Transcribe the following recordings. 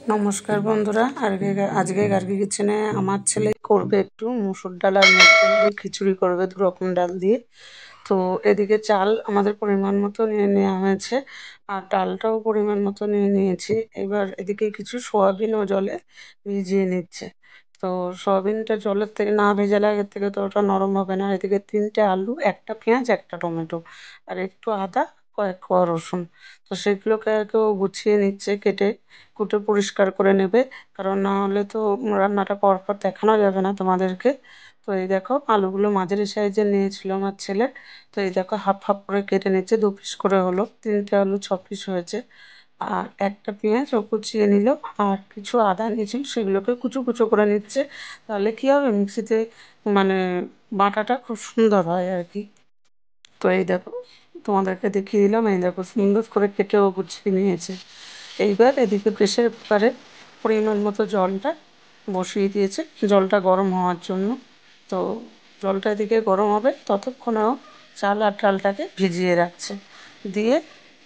নমস্কার বন্ধুরা, আজকে গার্গী কিচেনে আমার ছেলে করবে একটু মুসুর ডাল আর মুগ ডাল দিয়ে খিচুড়ি করবে, 2 রকম ডাল দিয়ে। তো এদিকে চাল আমাদের পরিমাণ মতো নিয়ে নেওয়া হয়েছে, আর ডালটাও পরিমাণ মতো নিয়ে নিয়েছি। এবার এদিকে কিছু সোয়াবিনও জলে ভিজিয়ে নিচ্ছে। তো সোয়াবিনটা জলের থেকে না ভেজালে আগের থেকে তো ওটা নরম হবে না। এদিকে 3টে আলু, একটা পেঁয়াজ, একটা টমেটো, আর একটু আদা, কয়েক কোয়া রসুন। তো সেগুলোকে কেউ গুছিয়ে নিচ্ছে, কেটে কুটে পরিষ্কার করে নেবে, কারণ না হলে তো রান্নাটা পরপর দেখানো যাবে না তোমাদেরকে। তো এই দেখো, আলুগুলো মাঝারি সাইজের নিয়েছিল আমার ছেলে। তো এই দেখো, হাফ হাফ করে কেটে নিচ্ছে, 2 পিস করে হলো, 3টে আলু 6 পিস হয়েছে। আর একটা পেঁয়াজ ও কুচিয়ে নিল, আর কিছু আদা নিয়েছিল, সেগুলোকে কুচো কুচো করে নিচ্ছে। তাহলে কি হবে, মিক্সিতে মানে বাটাটা খুব সুন্দর হয় আর কি। তো এই দেখো, তোমাদেরকে দেখিয়ে দিলাম, এই দেখো সুন্দর করে কেটেও গুছিয়ে নিয়েছে। এইবার এদিকে প্রেসার কুকারে পরিমাণ মতো জলটা বসিয়ে দিয়েছে, জলটা গরম হওয়ার জন্য। তো জলটা এদিকে গরম হবে, ততক্ষণেও চাল আর ডালটাকে ভিজিয়ে রাখছে। দিয়ে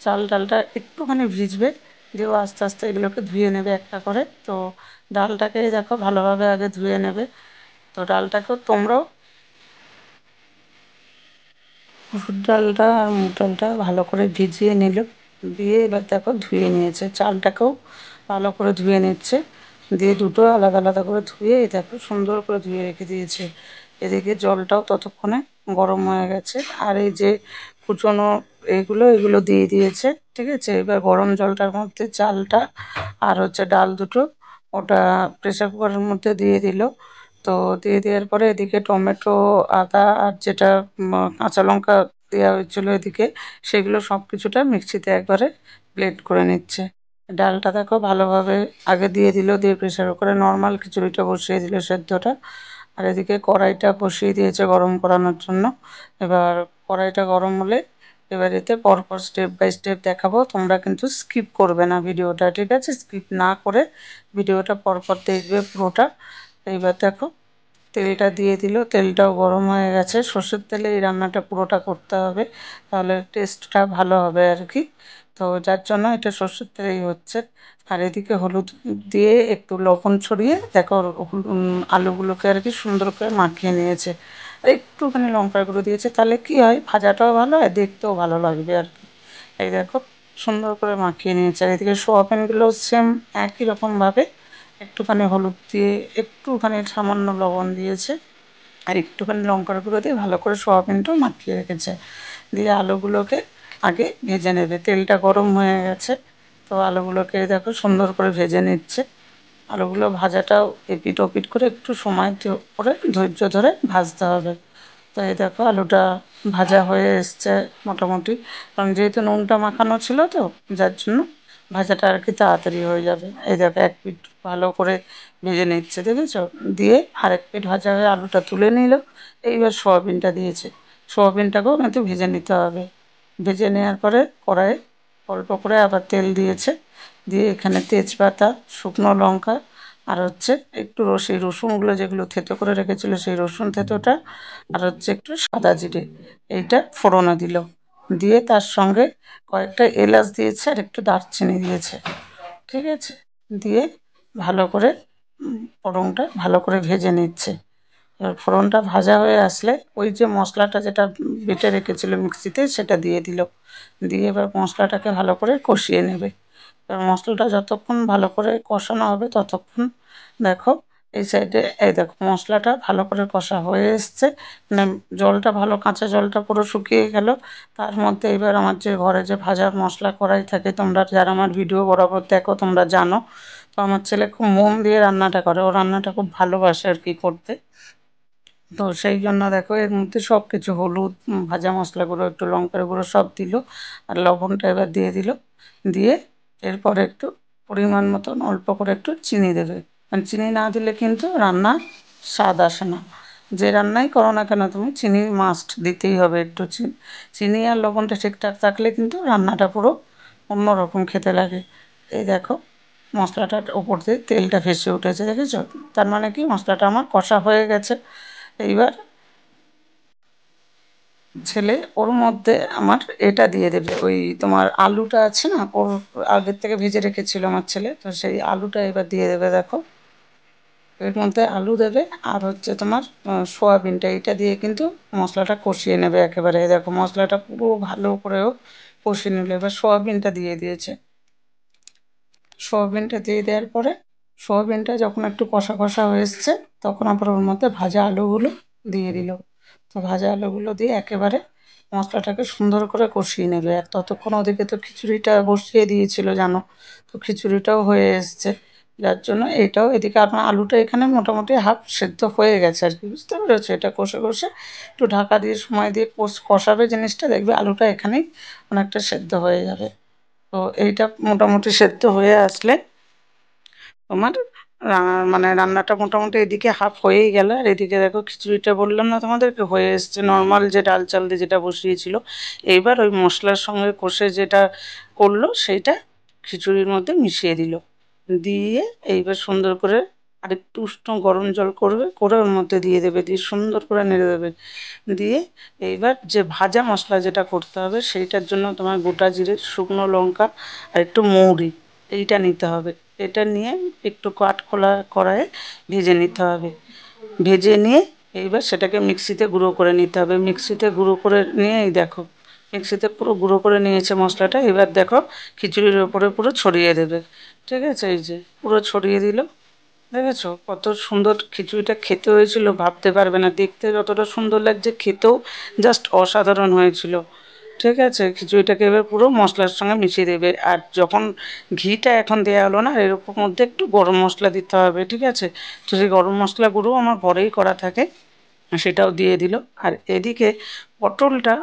চাল ডালটা একটুখানি ভিজবে, দিয়েও আস্তে আস্তে এগুলোকে ধুয়ে নেবে একটা করে। তো ডালটাকে দেখো ভালোভাবে আগে ধুয়ে নেবে। তো ডালটাকেও তোমরাও মুসুর ডালটা আর মুগ ডালটা ভালো করে ভিজিয়ে নিল, দিয়ে এবার দেখো ধুয়ে নিয়েছে। চালটাকেও ভালো করে ধুয়ে নিচ্ছে, দিয়ে দুটো আলাদা আলাদা করে ধুয়ে এই দেখো সুন্দর করে ধুয়ে রেখে দিয়েছে। এদিকে জলটাও ততক্ষণে গরম হয়ে গেছে, আর এই যে কুচনো এগুলো দিয়ে দিয়েছে। ঠিক আছে, এবার গরম জলটার মধ্যে চালটা আর ডাল দুটো ওটা প্রেসার কুকারের মধ্যে দিয়ে দিল। তো দিয়ে দেওয়ার পরে এদিকে টমেটো, আদা আর যেটা কাঁচা লঙ্কা দেওয়া হয়েছিল এদিকে, সেগুলো সব কিছুটা মিক্সিতে একবারে ব্লেন্ড করে নিচ্ছে। ডালটা দেখো ভালোভাবে আগে দিয়ে দিল, দিয়ে প্রেসার কুকারে নর্মাল খিচুড়িটা বসিয়ে দিল সেদ্ধটা। আর এদিকে কড়াইটা বসিয়ে দিয়েছে গরম করানোর জন্য। এবার কড়াইটা গরম হলে এবার এতে পরপর স্টেপ বাই স্টেপ দেখাবো, তোমরা কিন্তু স্কিপ করবে না ভিডিওটা, ঠিক আছে? স্কিপ না করে ভিডিওটা পরপর দেখবে পুরোটা। এইবার দেখো, তেলটা দিয়ে দিল, তেলটাও গরম হয়ে গেছে। সর্ষের তেলে এই রান্নাটা পুরোটা করতে হবে, তাহলে টেস্টটা ভালো হবে আর কি। তো যার জন্য এটা সর্ষের তেলেই হচ্ছে। আর এদিকে হলুদ দিয়ে একটু লবণ ছড়িয়ে দেখো আলুগুলোকে আর কি সুন্দর করে মাখিয়ে নিয়েছে। আর একটুখানি লঙ্কার গুঁড়ো দিয়েছে, তাহলে কি হয়, ভাজাটাও ভালো হয়, দেখতেও ভালো লাগবে আর কি। এই দেখো সুন্দর করে মাখিয়ে নিয়েছে। আর এদিকে সোয়াবিনগুলো সেম একই রকমভাবে একটুখানি হলুদ দিয়ে, একটুখানি সামান্য লবণ দিয়েছে, আর একটুখানি লঙ্কার গুঁড়ো দিয়ে ভালো করে সোয়াবিনটাও মাখিয়ে রেখেছে। দিয়ে আলুগুলোকে আগে ভেজে নেবে, তেলটা গরম হয়ে গেছে। তো আলুগুলোকে দেখো সুন্দর করে ভেজে নিচ্ছে। আলুগুলো ভাজাটাও এপিট ওপিট করে একটু সময় করে ধৈর্য ধরে ভাজতে হবে। তো এই দেখো আলুটা ভাজা হয়ে এসছে মোটামুটি, কারণ যেহেতু নুনটা মাখানো ছিল, তো যার জন্য ভাজাটা আর কি তাড়াতাড়ি হয়ে যাবে। এই দেখো এক পিঠ ভালো করে ভেজে নিচ্ছে, দেখেছো? দিয়ে আরেক পিঠ ভাজা হয়ে আলুটা তুলে নিল। এইবার সোয়াবিনটা দিয়েছে, সোয়াবিনটাকেও কিন্তু ভেজে নিতে হবে। ভেজে নেওয়ার পরে কড়াইয়ে অল্প করে আবার তেল দিয়েছে, দিয়ে এখানে তেজপাতা, শুকনো লঙ্কা, আর একটু সেই রসুনগুলো যেগুলো থেতো করে রেখেছিল, সেই রসুন থেতোটা, আর একটু সাদা জিরে, এইটা ফোড়নে দিল। দিয়ে তার সঙ্গে কয়েকটা এলাচ দিয়েছে, আর একটু দারচিনি দিয়েছে। ঠিক আছে, দিয়ে ভালো করে ফোড়নটা ভালো করে ভেজে নিচ্ছে। এবার ফোড়নটা ভাজা হয়ে আসলে ওই যে মশলাটা যেটা বেটে রেখেছিল মিক্সিতে, সেটা দিয়ে দিল। দিয়ে এবার মশলাটাকে ভালো করে কষিয়ে নেবে। এবার মশলাটা যতক্ষণ ভালো করে কষানো হবে, ততক্ষণ দেখো এই সাইডে, এই দেখো মশলাটা ভালো করে কষা হয়ে এসছে, মানে জলটা ভালো, কাঁচা জলটা পুরো শুকিয়ে গেল। তার মধ্যে এবার আমার যে ঘরে যে ভাজার মশলা করাই থাকে, তোমরা যারা আমার ভিডিও বরাবর দেখো তোমরা জানো। তো আমার ছেলে খুব মন দিয়ে রান্নাটা করে, ও রান্নাটা খুব ভালোবাসে আর কি করতে। তো সেই জন্য দেখো এর মধ্যে সব কিছু হলুদ, ভাজা মশলা গুঁড়ো, একটু লঙ্কার গুঁড়ো সব দিল, আর লবণটা এবার দিয়ে দিল। দিয়ে এরপর একটু পরিমাণ মতন অল্প করে একটু চিনি দেবে, কারণ চিনি না দিলে কিন্তু রান্না স্বাদ আসে না। যে রান্নাই করো না কেন তুমি চিনি মাস্ট দিতেই হবে একটু। চিনি আর লবণটা ঠিকঠাক থাকলে কিন্তু রান্নাটা পুরো অন্যরকম খেতে লাগে। এই দেখো মশলাটার ওপর দিয়ে তেলটা ভেসে উঠেছে, দেখেছো? তার মানে কি, মশলাটা আমার কষা হয়ে গেছে। এইবার ছেলে ওর মধ্যে আমার এটা দিয়ে দেবে, ওই তোমার আলুটা আছে না, ওর আগের থেকে ভেজে রেখেছিল আমার ছেলে, তো সেই আলুটা এবার দিয়ে দেবে দেখো। এর মধ্যে আলু দেবে আর হচ্ছে তোমার সোয়াবিনটা, এটা দিয়ে কিন্তু মশলাটা কষিয়ে নেবে একেবারে। এই দেখো মশলাটা পুরো ভালো করেও কষিয়ে নিলে, এবার সোয়াবিনটা দিয়ে দিয়েছে। সোয়াবিনটা দিয়ে দেওয়ার পরে সোয়াবিনটা যখন একটু কষা কষা হয়ে এসছে, তখন আবার ওর মধ্যে ভাজা আলুগুলো দিয়ে দিল। তো ভাজা আলুগুলো দিয়ে একেবারে মশলাটাকে সুন্দর করে কষিয়ে নেবে। আর ততক্ষণ ওদিকে তো খিচুড়িটা বসিয়ে দিয়েছিল জানো, তো খিচুড়িটাও হয়ে এসছে, যার জন্য এটাও এদিকে আমার আলুটা এখানে মোটামুটি হাফ সেদ্ধ হয়ে গেছে আর কি, বুঝতে পেরেছো? এটা কষে কষে একটু ঢাকা দিয়ে সময় দিয়ে কষাবে জিনিসটা, দেখবে আলুটা এখানেই অনেকটা সেদ্ধ হয়ে যাবে। তো এইটা মোটামুটি সেদ্ধ হয়ে আসলে তোমার মানে রান্নাটা মোটামুটি এদিকে হাফ হয়েই গেল, আর এদিকে দেখো খিচুড়িটা বললাম না তোমাদেরকে হয়ে এসছে, নর্মাল যে ডাল চাল দিয়ে যেটা বসিয়েছিল। এইবার ওই মশলার সঙ্গে কষে যেটা করলো সেইটা খিচুড়ির মধ্যে মিশিয়ে দিল, দিয়ে এইবার সুন্দর করে আরেকটু উষ্ণ গরম জল করবে, করে ওর মধ্যে দিয়ে দেবে, দিয়ে সুন্দর করে নেড়ে দেবে। দিয়ে এইবার যে ভাজা মশলা যেটা করতে হবে সেইটার জন্য তোমার গোটা জিরে, শুকনো লঙ্কা আর একটু মৌরি, এইটা নিতে হবে। এটা নিয়ে একটু খোলা কড়াইয়ে ভেজে নিতে হবে। ভেজে নিয়ে এইবার সেটাকে মিক্সিতে গুঁড়ো করে নিতে হবে। মিক্সিতে গুঁড়ো করে নিয়ে এই দেখো মিক্সিতে পুরো গুঁড়ো করে নিয়েছে মশলাটা। এবার দেখো খিচুড়ির ওপরে পুরো ছড়িয়ে দেবে। ঠিক আছে, এই যে পুরো ছড়িয়ে দিল। দেখেছো কত সুন্দর খিচুড়িটা খেতে হয়েছিল, ভাবতে পারবে না, দেখতে যতটা সুন্দর লাগছে খেতেও জাস্ট অসাধারণ হয়েছিল। ঠিক আছে, খিচুড়িটাকে এবার পুরো মশলার সঙ্গে মিশিয়ে দেবে। আর যখন ঘিটা এখন দেওয়া হলো না, এর উপর মধ্যে একটু গরম মশলা দিতে হবে। ঠিক আছে, তো সেই গরম মশলা গুঁড়ো আমার ঘরেই করা থাকে, সেটাও দিয়ে দিল। আর এদিকে পটলটা,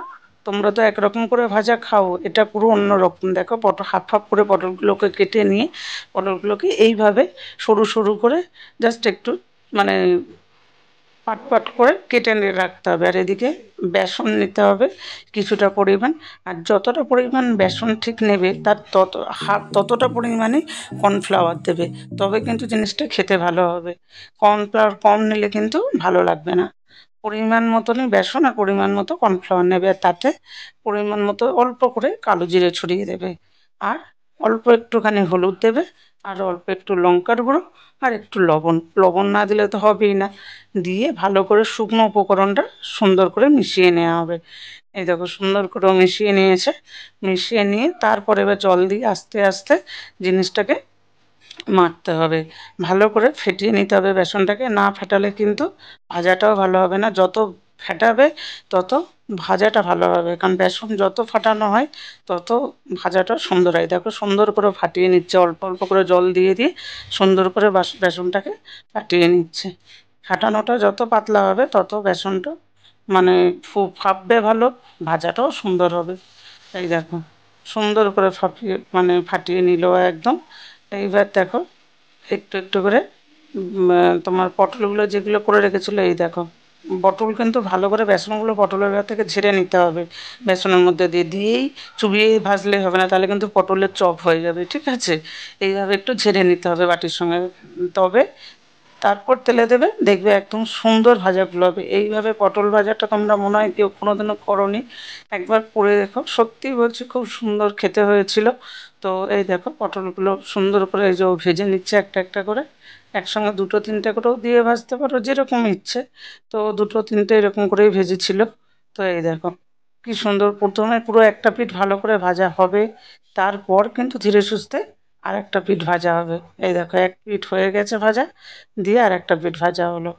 তোমরা তো একরকম করে ভাজা খাও, এটা পুরো অন্য রকম। দেখো পটল হাফ হাফ করে পটলগুলোকে কেটে নিয়ে পটলগুলোকে এইভাবে সরু সরু করে জাস্ট একটু মানে পাট পাট করে কেটে নিয়ে রাখতে হবে। আর এদিকে বেসন নিতে হবে কিছুটা পরিমাণ। আর যতটা পরিমাণ বেসন ঠিক নেবে তার ততটা পরিমাণে কর্নফ্লাওয়ার দেবে, তবে কিন্তু জিনিসটা খেতে ভালো হবে। কর্নফ্লাওয়ার কম নিলে কিন্তু ভালো লাগবে না। পরিমাণ মতনই বেসন আর পরিমাণ মতো কর্নফ্লাওয়ার নেবে, আর তাতে পরিমাণ মতো অল্প করে কালো জিরে ছড়িয়ে দেবে, আর অল্প একটুখানি হলুদ দেবে, আর অল্প একটু লঙ্কার গুঁড়ো, আর একটু লবণ। লবণ না দিলে তো হবেই না। দিয়ে ভালো করে শুকনো উপকরণটা সুন্দর করে মিশিয়ে নেওয়া হবে। এই দেখো সুন্দর করে মিশিয়ে নিয়েছে। মিশিয়ে নিয়ে তারপরে এবার জল দিয়ে আস্তে আস্তে জিনিসটাকে মাখতে হবে, ভালো করে ফেটিয়ে নিতে হবে বেসনটাকে। না ফেটালে কিন্তু ভাজাটাও ভালো হবে না, যত ফেটাবে তত ভাজাটা ভালো হবে, কারণ বেসন যত ফাটানো হয় তত ভাজাটা সুন্দর হয়। দেখো সুন্দর করে ফাটিয়ে নিচ্ছে, অল্প অল্প করে জল দিয়ে দিয়ে সুন্দর করে বেসনটাকে ফাটিয়ে নিচ্ছে। ফাটানোটা যত পাতলা হবে তত বেসনটা মানে ফাটবে ভালো, ভাজাটাও সুন্দর হবে। এই দেখো সুন্দর করে ফাটিয়ে নিল একদম। এইবার দেখো একটু একটু করে তোমার পটলগুলো যেগুলো করে রেখেছিলো, এই দেখো পটল কিন্তু ভালো করে বেসনগুলো পটলের গা থেকে ঝেড়ে নিতে হবে, বেসনের মধ্যে দিয়ে দিয়েই চুবিয়ে ভাজলে হবে না, তাহলে কিন্তু পটলের চপ হয়ে যাবে। ঠিক আছে, এইভাবে একটু ঝেড়ে নিতে হবে বাটির সঙ্গে, তবে তারপর তেলে দেবে, দেখবে একদম সুন্দর ভাজাগুলো হবে। এইভাবে পটল ভাজাটা তোমরা মনে হয় কেউ কোনোদিনও করোনি, একবার করে দেখো, সত্যি বলছি খুব সুন্দর খেতে হয়েছিল। তো এই দেখো পটলগুলো সুন্দর করে এই যে ও ভেজে নিচ্ছে একটা একটা করে, একসঙ্গে দুটো তিনটে করেও দিয়ে ভাজতে পারো যেরকম ইচ্ছে। তো দুটো তিনটে এরকম করেই ভেজেছিল। তো এই দেখো কি সুন্দর, প্রথমে পুরো একটা পিঠ ভালো করে ভাজা হবে, তারপর কিন্তু ধীরে সুস্থে আর একটা পিঠ ভাজা হবে। এই দেখো এক পিঠ হয়ে গেছে ভাজা, দিয়ে আর একটা পিঠ ভাজা হলো।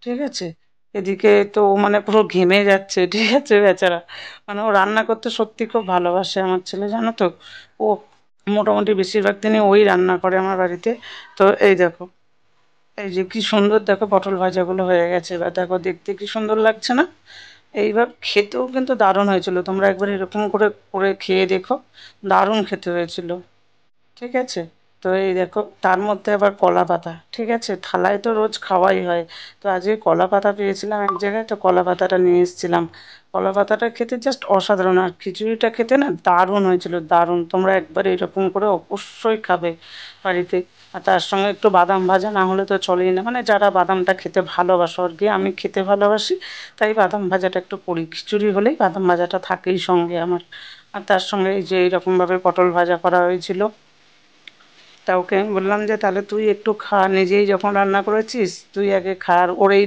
ঠিক আছে, এদিকে তো ও মানে পুরো ঘেমে যাচ্ছে। ঠিক আছে বেচারা, মানে ও রান্না করতে সত্যি খুব ভালোবাসে আমার ছেলে, জানো তো। ও মোটামুটি বেশিরভাগ দিনই ওই রান্না করে আমার বাড়িতে। তো এই দেখো এই যে কি সুন্দর দেখো পটল ভাজাগুলো হয়ে গেছে, এবার দেখো দেখতে কি সুন্দর লাগছে না? এইবার খেতেও কিন্তু দারুণ হয়েছিল, তোমরা একবার এরকম করে করে খেয়ে দেখো, দারুণ খেতে হয়েছিল। ঠিক আছে, তো এই দেখো তার মধ্যে আবার কলা পাতা। ঠিক আছে, থালায় তো রোজ খাওয়াই হয়, তো আজকে কলা পাতা পেয়েছিলাম এক জায়গায়, তো কলা পাতাটা নিয়ে এসেছিলাম। কলা পাতাটা খেতে জাস্ট অসাধারণ, আর খিচুড়িটা খেতে না দারুণ হয়েছিল, দারুণ। তোমরা একবার এরকম করে অবশ্যই খাবে বাড়িতে। আর তার সঙ্গে একটু বাদাম ভাজা না হলে তো চলেই না, মানে যারা বাদামটা খেতে ভালোবাসো আর কি, আমি খেতে ভালোবাসি তাই বাদাম ভাজাটা একটু করি, খিচুড়ি হলেই বাদাম ভাজাটা থাকেই সঙ্গে আমার। আর তার সঙ্গে এই যে এইরকমভাবে পটল ভাজা করা হয়েছিল। তা ওকে আমি বললাম যে তাহলে তুই একটু খা, নিজেই যখন রান্না করেছিস তুই আগে খা। আর ওর এই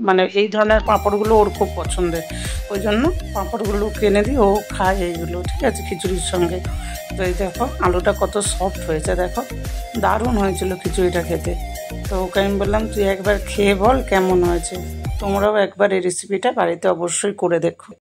মানে এই ধরনের পাঁপড়গুলো ওর খুব পছন্দের, ওই জন্য পাঁপড়গুলো কিনে দিই, ও খায় এইগুলো, ঠিক আছে, খিচুড়ির সঙ্গে। তো এই দেখো আলুটা কত সফট হয়েছে, দেখো দারুণ হয়েছিল খিচুড়িটা খেতে। তো ওকে আমি বললাম তুই একবার খেয়ে বল কেমন হয়েছে, তোমরাও একবার এই রেসিপিটা বাড়িতে অবশ্যই করে দেখো।